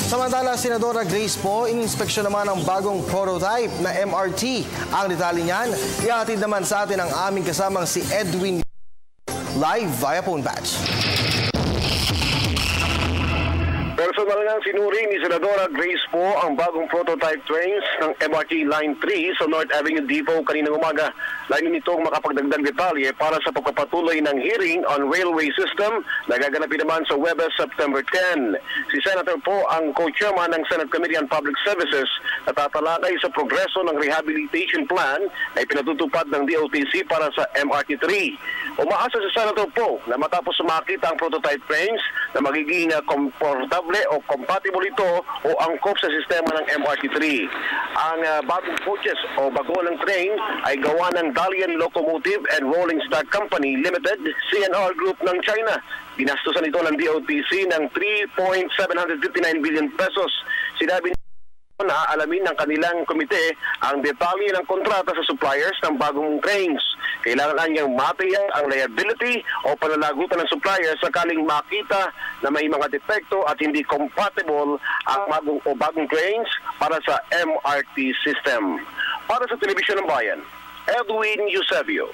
Samantala, Senadora Grace Poe, ininspeksyon naman ang bagong prototype na MRT. Ang detalye niyan, ihatid naman sa atin ang aming kasamang si Edwin live via phone patch. Personal nga sinuri ni Senadora Grace Poe ang bagong prototype trains ng MRT Line 3 sa North Avenue Depot kaninang umaga. Layunin nitong makapagdagdag detalye para sa pagpapatuloy ng hearing on railway system na gaganapin naman sa Webes September 10. Si Senator Poe ang co-chairman ng Senate Committee on Public Services na tatalakay sa progreso ng rehabilitation plan na ipinatutupad ng DOTC para sa MRT 3. Umaasa si Senator Poe na matapos makita ang prototype trains na magiging komportable o compatible ito o angkop sa sistema ng MRT3. Ang bagong coaches o bago ng train ay gawa ng Dalian Locomotive and Rolling Stock Company Limited, CNR Group ng China. Ginastusan ito ng DOTC ng 3.759 billion pesos. Sinabi na alamin ng kanilang komite ang detalye ng kontrata sa suppliers ng bagong trains. Kailangan niyang matiyak ang liability o pananagutan ng suppliers sakaling makita na may mga depekto at hindi compatible ang bagong trains para sa MRT system. Para sa Telebisyon ng Bayan, Edwin Eusebio.